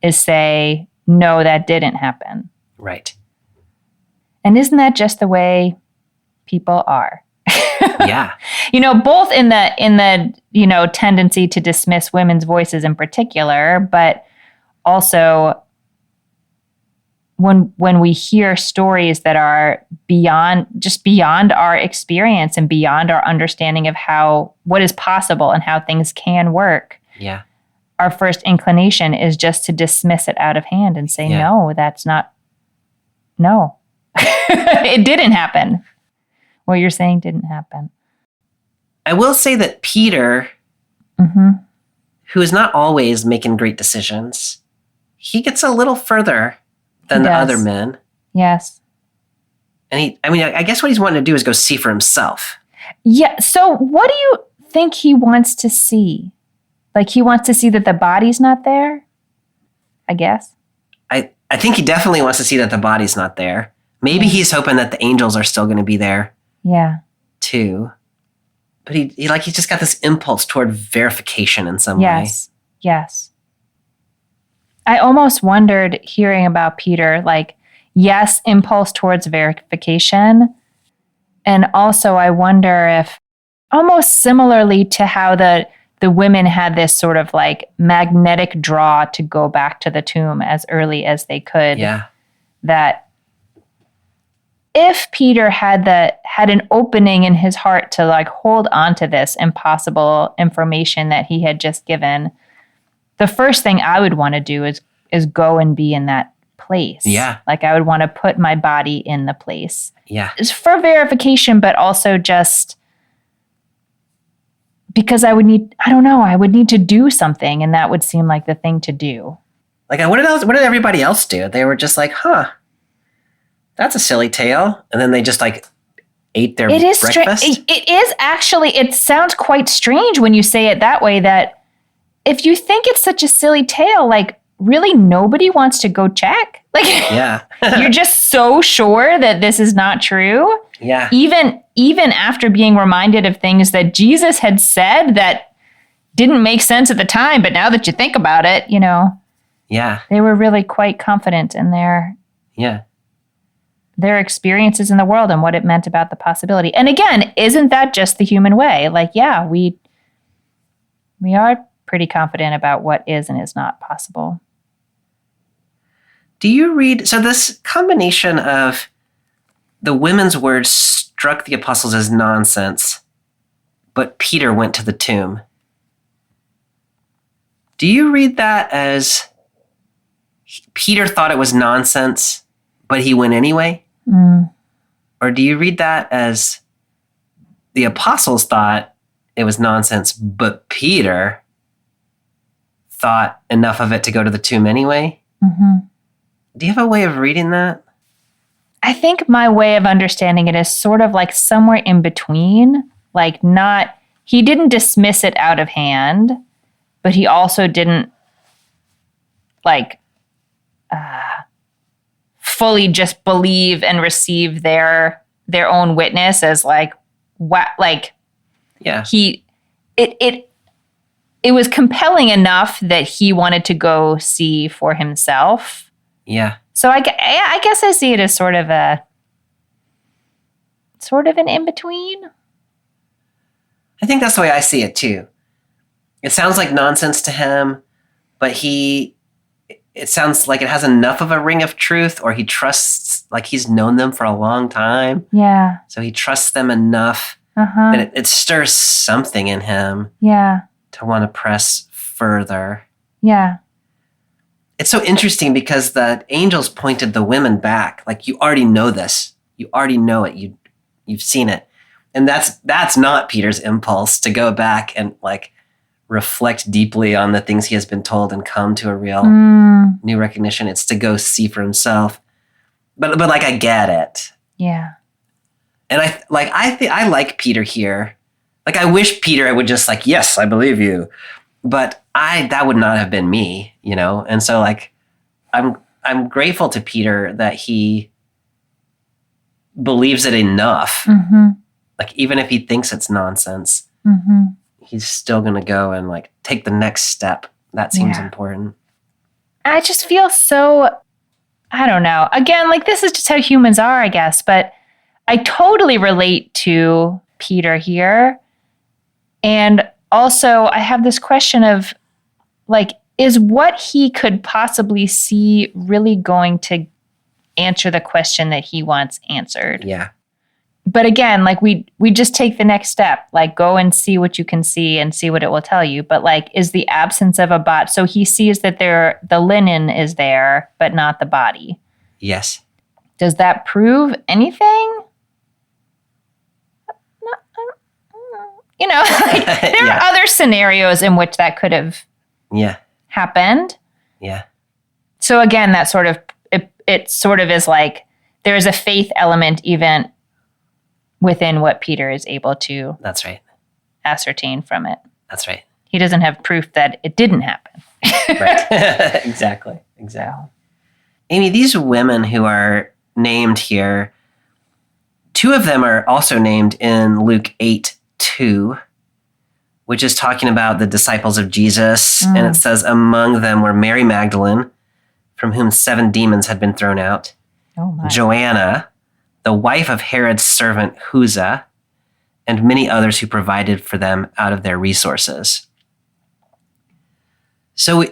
is say, no, that didn't happen. Right. And isn't that just the way people are? Yeah. Both in the tendency to dismiss women's voices in particular, but also when we hear stories that are beyond our experience and beyond our understanding of what is possible and how things can work. Yeah. Our first inclination is just to dismiss it out of hand and say, no, it didn't happen. What you're saying didn't happen. I will say that Peter, who is not always making great decisions, he gets a little further than the other men. Yes. And I guess what he's wanting to do is go see for himself. Yeah. So what do you think he wants to see? Like he wants to see that the body's not there, I guess. I think he definitely wants to see that the body's not there. Maybe he's hoping that the angels are still going to be there. Yeah. Too. But he's just got this impulse toward verification in some way. Yes. I almost wondered hearing about Peter, yes, impulse towards verification. And also I wonder if almost similarly to how the women had this sort of magnetic draw to go back to the tomb as early as they could. Yeah. That if Peter had an opening in his heart to hold on to this impossible information that he had just given, the first thing I would want to do is go and be in that place. Yeah. I would want to put my body in the place. Yeah. It's for verification, but also just because I would need to do something, and that would seem like the thing to do. What did everybody else do? They were just that's a silly tale. And then they just ate their breakfast. It is actually, it sounds quite strange when you say it that way, that if you think it's such a silly tale, really nobody wants to go check. Yeah. You're just so sure that this is not true. Yeah. Even after being reminded of things that Jesus had said that didn't make sense at the time, but now that you think about it, Yeah. they were really quite confident in their experiences in the world and what it meant about the possibility. And again, isn't that just the human way? We are pretty confident about what is and is not possible. Do you read, so this combination of the women's words struck the apostles as nonsense, but Peter went to the tomb. Do you read that as Peter thought it was nonsense, but he went anyway? Or do you read that as the apostles thought it was nonsense, but Peter thought enough of it to go to the tomb anyway? Do you have a way of reading that? I think my way of understanding it is sort of somewhere in between. He didn't dismiss it out of hand, but he also didn't fully just believe and receive their own witness as what it was compelling enough that he wanted to go see for himself. Yeah. So I guess I see it as sort of an in-between. I think that's the way I see it too. It sounds like nonsense to him, but it sounds like it has enough of a ring of truth, or he trusts, he's known them for a long time. Yeah. So he trusts them enough that it stirs something in him. Yeah. To want to press further. Yeah. It's so interesting because the angels pointed the women back. You already know this. You already know it. You've seen it. And that's not Peter's impulse to go back and like reflect deeply on the things he has been told and come to a real new recognition. It's to go see for himself. But like, I get it. Yeah. And I like Peter here. Like, I wish Peter would just like, yes, I believe you. But that would not have been me, you know? And so like, I'm grateful to Peter that he believes it enough. Mm-hmm. Like, even if he thinks it's nonsense, he's still going to go and like take the next step. That seems important. I just feel so, I don't know. Again, like, this is just how humans are, I guess. But I totally relate to Peter here. And also, I have this question of, like, is what he could possibly see really going to answer the question that he wants answered? Yeah. But again, like, we just take the next step, like, go and see what you can see and see what it will tell you. But like, is the absence of a body, so he sees that the linen is there, but not the body. Yes. Does that prove anything? You know, like, there are other scenarios in which that could have happened. Yeah. So again, that sort of, it sort of is like, there is a faith element even within what Peter is able to That's right. ascertain from it. That's right. He doesn't have proof that it didn't happen. Right. Exactly. Amy, these women who are named here, 2 of them are also named in Luke 8:2, which is talking about the disciples of Jesus. And it says, among them were Mary Magdalene, from whom 7 demons had been thrown out, Joanna, the wife of Herod's servant Chuza, and many others who provided for them out of their resources. So,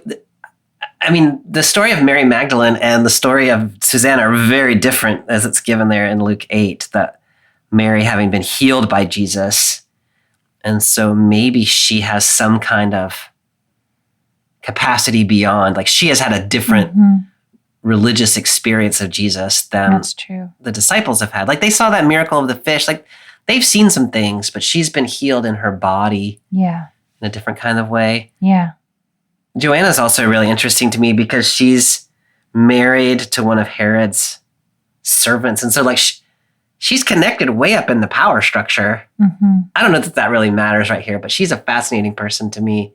I mean, the story of Mary Magdalene and the story of Susanna are very different as it's given there in Luke 8, that Mary having been healed by Jesus. And so maybe she has some kind of capacity beyond, like, she has had a different religious experience of Jesus than the disciples have had. Like, they saw that miracle of the fish. Like, they've seen some things, but she's been healed in her body in a different kind of way. Yeah. Joanna's also really interesting to me because she's married to one of Herod's servants. And so, like, she's connected way up in the power structure. I don't know that really matters right here, but she's a fascinating person to me.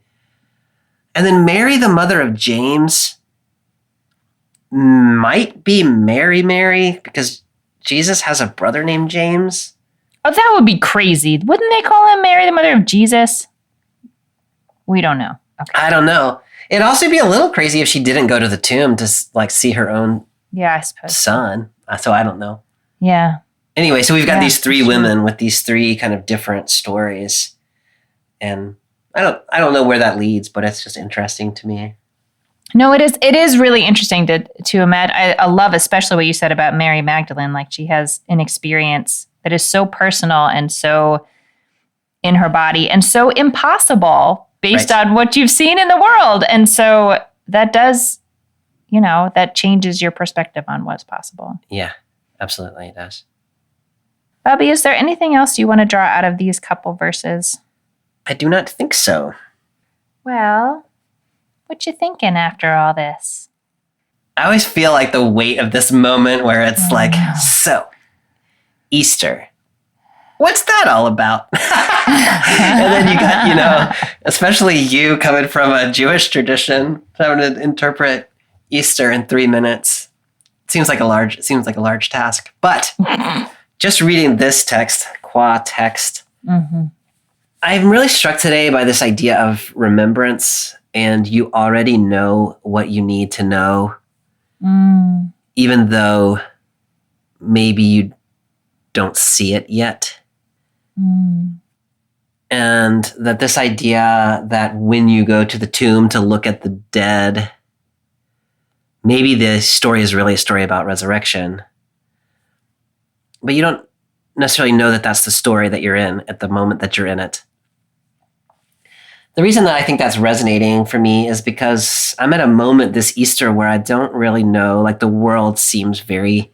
And then Mary, the mother of James, might be Mary, because Jesus has a brother named James. Oh, that would be crazy. Wouldn't they call him Mary, the mother of Jesus? We don't know. Okay. I don't know. It'd also be a little crazy if she didn't go to the tomb to like see her own I suppose son. So I don't know. Yeah. Anyway, so we've got these 3 women with these 3 kind of different stories. And I don't know where that leads, but it's just interesting to me. No, it is really interesting to imagine. I love especially what you said about Mary Magdalene. Like, she has an experience that is so personal and so in her body and so impossible based on what you've seen in the world. And so that does, that changes your perspective on what's possible. Yeah, absolutely it does. Bobby, is there anything else you want to draw out of these couple verses? I do not think so. Well, what you thinking after all this? I always feel like the weight of this moment where it's so, Easter. What's that all about? And then you got, especially you coming from a Jewish tradition, having to interpret Easter in 3 minutes. It seems like a large task. But just reading this text, qua text, I'm really struck today by this idea of remembrance, and you already know what you need to know, even though maybe you don't see it yet. And that this idea that when you go to the tomb to look at the dead, maybe the story is really a story about resurrection, but you don't necessarily know that that's the story that you're in at the moment that you're in it. The reason that I think that's resonating for me is because I'm at a moment this Easter where I don't really know, like, the world seems very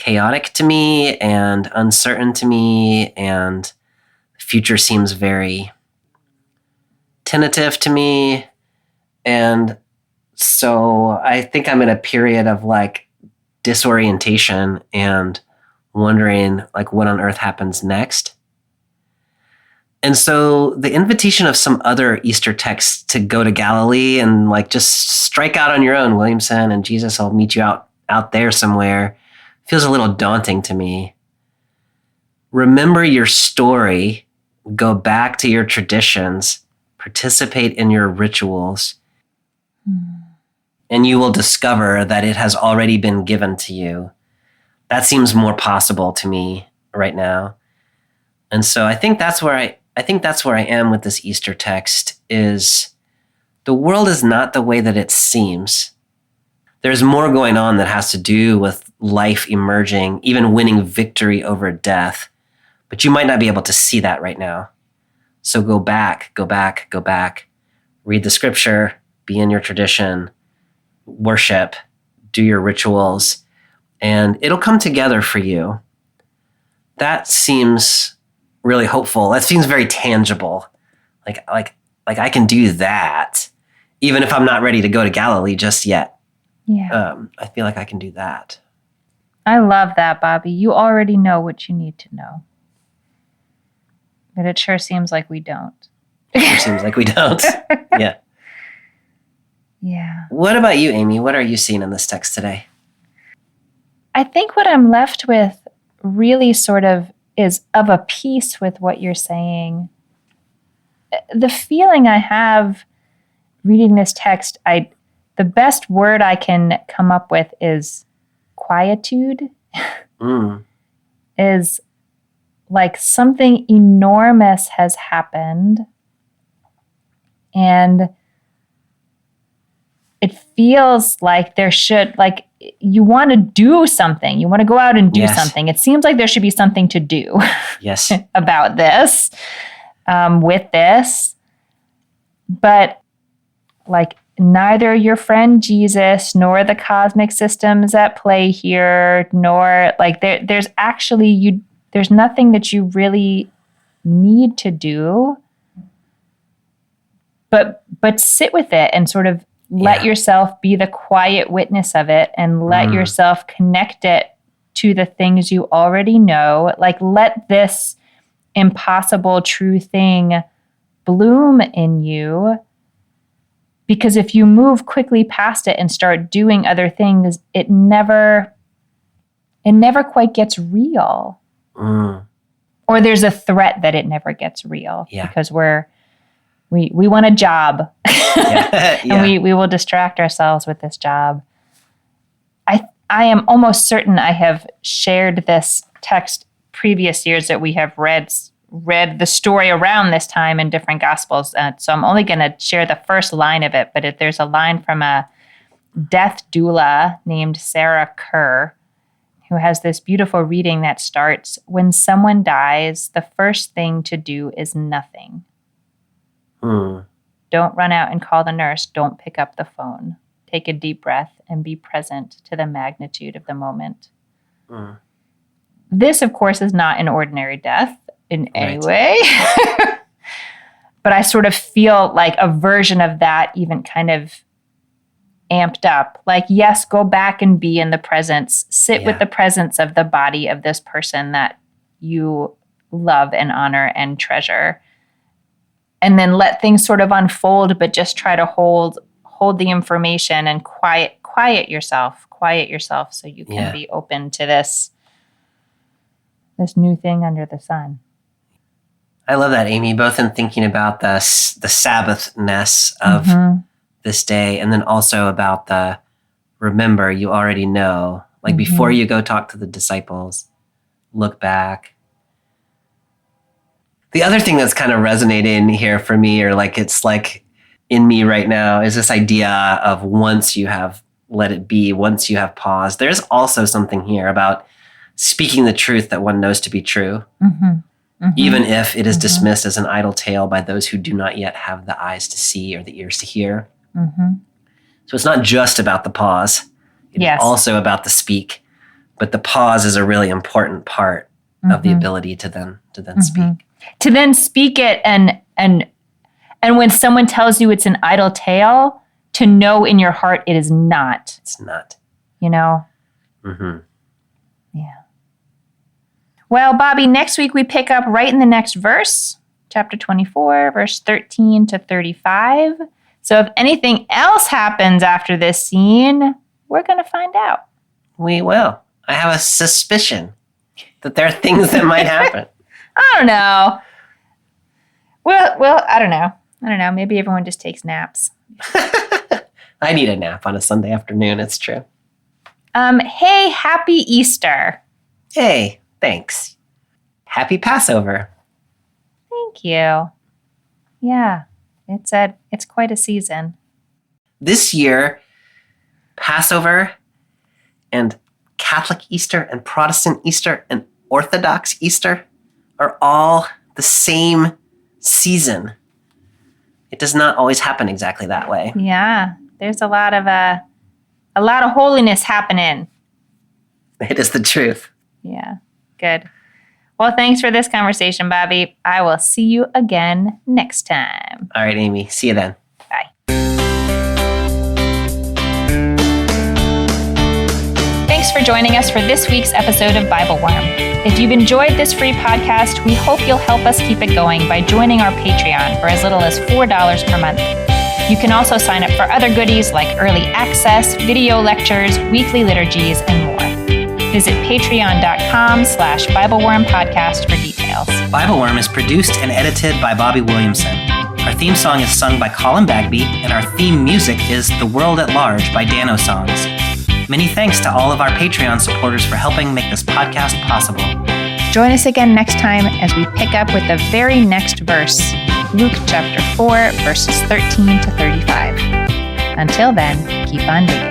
chaotic to me and uncertain to me, and the future seems very tentative to me. And so I think I'm in a period of like disorientation and wondering like what on earth happens next. And so the invitation of some other Easter texts to go to Galilee and like just strike out on your own, Williamson, and Jesus will meet you out there somewhere, feels a little daunting to me. Remember your story, go back to your traditions, participate in your rituals, and you will discover that it has already been given to you. That seems more possible to me right now. And so I think that's where I am with this Easter text is the world is not the way that it seems. There's more going on that has to do with life emerging, even winning victory over death. But you might not be able to see that right now. So go back, read the scripture, be in your tradition, worship, do your rituals, and it'll come together for you. That seems really hopeful. That seems very tangible. Like I can do that, even if I'm not ready to go to Galilee just yet. Yeah. I feel like I can do that. I love that, Bobby. You already know what you need to know. But it sure seems like we don't. It seems like we don't. Yeah. Yeah. What about you, Amy? What are you seeing in this text today? I think what I'm left with really sort of is of a piece with what you're saying. The feeling I have reading this text, the best word I can come up with is quietude. Is like something enormous has happened, and it feels like there should, like, you want to do something. You want to go out and do something. It seems like there should be something to do about this, with this. But like neither your friend Jesus nor the cosmic systems at play here, nor like there's actually there's nothing that you really need to do. But sit with it and sort of let yourself be the quiet witness of it, and let yourself connect it to the things you already know. Like, let this impossible true thing bloom in you. Because if you move quickly past it and start doing other things, it never quite gets real. Or there's a threat that it never gets real because we want a job. And we will distract ourselves with this job. I am almost certain I have shared this text previous years that we have read the story around this time in different Gospels. So I'm only going to share the first line of it, but there's a line from a death doula named Sarah Kerr, who has this beautiful reading that starts, "When someone dies, the first thing to do is nothing. Don't run out and call the nurse. Don't pick up the phone. Take a deep breath and be present to the magnitude of the moment." This, of course, is not an ordinary death in any way. But I sort of feel like a version of that even kind of amped up. Like, yes, go back and be in the presence. Sit with the presence of the body of this person that you love and honor and treasure. And then let things sort of unfold, but just try to hold the information and quiet yourself so you can be open to this new thing under the sun. I love that, Amy, both in thinking about the Sabbathness of this day, and then also about the remember, you already know. Like before you go talk to the disciples, look back. The other thing that's kind of resonating here for me, or like it's like in me right now, is this idea of once you have let it be, once you have paused. There's also something here about speaking the truth that one knows to be true, even if it is dismissed as an idle tale by those who do not yet have the eyes to see or the ears to hear. So it's not just about the pause. It's also about the speak. But the pause is a really important part of the ability to then speak. To then speak it and when someone tells you it's an idle tale, to know in your heart it is not. It's not. You know? Mm-hmm. Yeah. Well, Bobby, next week we pick up right in the next verse, chapter 24, verse 13 to 35. So if anything else happens after this scene, we're going to find out. We will. I have a suspicion that there are things that might happen. I don't know. Well, I don't know. Maybe everyone just takes naps. I need a nap on a Sunday afternoon. It's true. Hey, happy Easter. Hey, thanks. Happy Passover. Thank you. Yeah, it's quite a season. This year, Passover and Catholic Easter and Protestant Easter and Orthodox Easter are all the same season. It does not always happen exactly that way. Yeah, there's a lot of holiness happening. It is the truth. Yeah, good. Well, thanks for this conversation, Bobby. I will see you again next time. All right, Amy. See you then. Bye. Thanks for joining us for this week's episode of Bible Worm. If you've enjoyed this free podcast, we hope you'll help us keep it going by joining our Patreon for as little as $4 per month. You can also sign up for other goodies like early access, video lectures, weekly liturgies, and more. Visit patreon.com/BibleWormPodcast for details. Bible Worm is produced and edited by Bobby Williamson. Our theme song is sung by Colin Bagby, and our theme music is The World at Large by Dano Songs. Many thanks to all of our Patreon supporters for helping make this podcast possible. Join us again next time as we pick up with the very next verse, Luke chapter 4, verses 13 to 35. Until then, keep on digging.